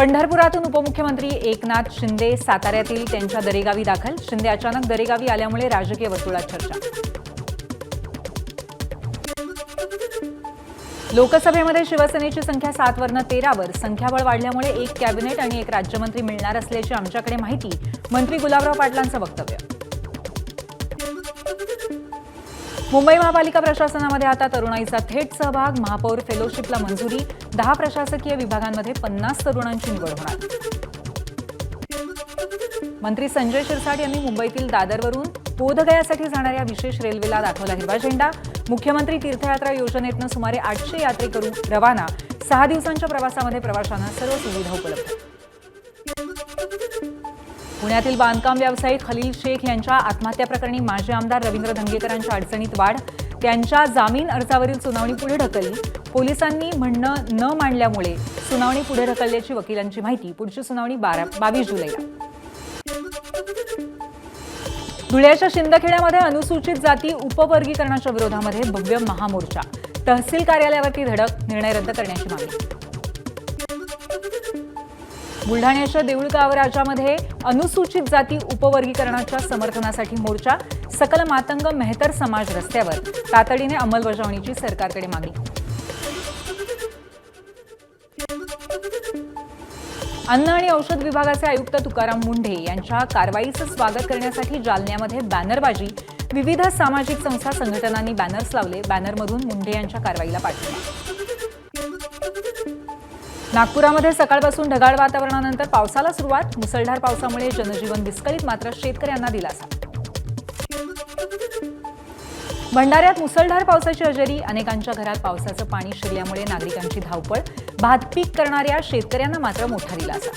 पंढरपुरातून उपमुख्यमंत्री एकनाथ शिंदे साताऱ्यातील त्यांच्या दरेगावी दाखल. शिंदे अचानक दरेगावी आल्यामुळे राजकीय वर्तुळात चर्चा. लोकसभेमध्ये शिवसेनेची संख्या 7 वरून 13 वर. संख्याबळ वाढल्यामुळे एक कॅबिनेट आणि एक राज्यमंत्री मिळणार असल्याची आमच्याकडे माहिती. मंत्री गुलाबराव पाटलांचं वक्तव्य. मुंबई महापालिका प्रशासनामध्ये आता तरुणाईचा थेट सहभाग. महापौर फेलोशिपला मंजुरी. 10 प्रशासकीय विभागांमध्ये 50 तरुणांची निवड होणार. मंत्री संजय शिरसाट यांनी मुंबईतील दादरवरून बोधगयासाठी जाणाऱ्या विशेष रेल्वेला दाखवला हिरवा झेंडा. मुख्यमंत्री तीर्थयात्रा योजनेतून सुमारे 800 यात्रेकरू रवाना. 6 दिवसांच्या प्रवासामध्ये प्रवाशांना सर्व सुविधा उपलब्ध. पुण्यातील बांधकाम व्यावसायिक खलील शेख यांच्या आत्महत्या प्रकरणी माजी आमदार रवींद्र धंगेकरांच्या अडचणीत वाढ. त्यांच्या जामीन अर्जावरील सुनावणी पुढे ढकलली. पोलिसांनी म्हणणं न मांडल्यामुळे सुनावणी पुढे ढकलल्याची वकिलांची माहिती. पुढची सुनावणी 22 जुलैला. धुळ्याच्या शिंदखेड्यामध्ये अनुसूचित जाती उपवर्गीकरणाच्या विरोधामध्ये भव्य महामोर्चा. तहसील कार्यालयावरती धडक. निर्णय रद्द करण्याची मागणी. बुलढाण्याच्या देऊळगाव राजामध्ये अनुसूचित जाती उपवर्गीकरणाच्या समर्थनासाठी मोर्चा. सकल मातंग मेहतर समाज रस्त्यावर. तातडीने अंमलबजावणीची सरकारकडे मागणी. अन्न आणि औषध विभागाचे आयुक्त तुकाराम मुंढे यांच्या कारवाईचं स्वागत करण्यासाठी जालन्यामध्ये बॅनरबाजी. विविध सामाजिक संस्था संघटनांनी बॅनर्स लावले. बॅनरमधून मुंढे यांच्या कारवाईला पाठिंबा. नागपुरामध्ये सकाळपासून ढगाळ वातावरणानंतर पावसाला सुरुवात. मुसळधार पावसामुळे जनजीवन विस्कळीत, मात्र शेतकऱ्यांना दिलासा. भंडाऱ्यात मुसळधार पावसाची हजेरी. अनेकांच्या घरात पावसाचं पाणी शिरल्यामुळे नागरिकांची धावपळ. भातपीक करणाऱ्या शेतकऱ्यांना मात्र मोठा दिलासा.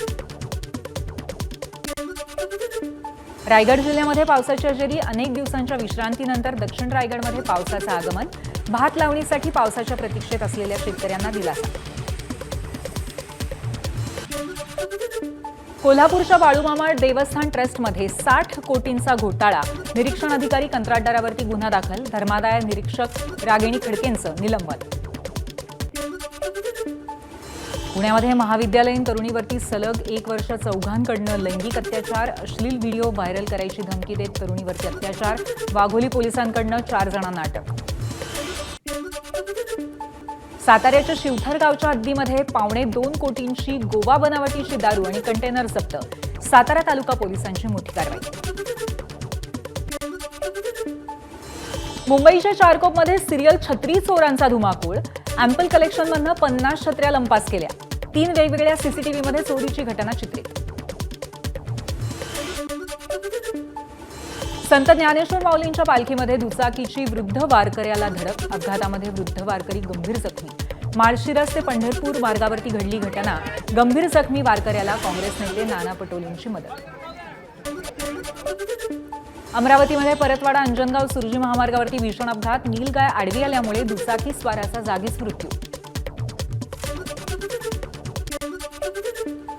रायगड जिल्ह्यामध्ये पावसाची हजेरी. अनेक दिवसांच्या विश्रांतीनंतर दक्षिण रायगडमध्ये पावसाचं आगमन. भात लावणीसाठी पावसाच्या प्रतीक्षेत असलेल्या शेतकऱ्यांना दिलासा. कोल्हापूरच्या बाळूमामा देवस्थान ट्रस्टमध्ये 60 कोटींचा घोटाळा. निरीक्षण अधिकारी कंत्राटदारावरती गुन्हा दाखल. धर्मादाय निरीक्षक रागिणी खडकेंचं निलंबन. पुण्यामध्ये महाविद्यालयीन तरुणीवरती सलग 1 वर्ष चौघांकडनं लैंगिक अत्याचार. अश्लील व्हिडिओ व्हायरल करायची धमकी देत तरुणीवरती अत्याचार. वाघोली पोलिसांकडनं 4 जणांना अटक. साताऱ्याच्या शिवथर गावच्या हद्दीमध्ये 2.25 कोटींची गोवा बनावटीची दारू आणि कंटेनर जप्त. सातारा तालुका पोलिसांची मोठी कारवाई. मुंबईच्या चारकोपमध्ये सिरियल छत्री चोरांचा धुमाकूळ. अँपल कलेक्शनमधनं 50 छत्र्या लंपास केल्या. 3 वेगवेगळ्या सीसीटीव्हीमध्ये चोरीची घटना चित्रित. संत ज्ञानेश्वर माऊलींच्या पालखीमध्ये दुचाकीची वृद्ध वारकऱ्याला धडक. अपघातामध्ये वृद्ध वारकरी गंभीर जखमी. माळशिरस ते पंढरपूर मार्गावरती घडली घटना. गंभीर जखमी वारकऱ्याला काँग्रेस नेते नाना पटोलेंची मदत. अमरावतीमध्ये परतवाडा अंजनगाव सुरजी महामार्गावरती भीषण अपघात. नीलगाय आडवी आल्यामुळे दुचाकी स्वाराचा जागीच मृत्यू.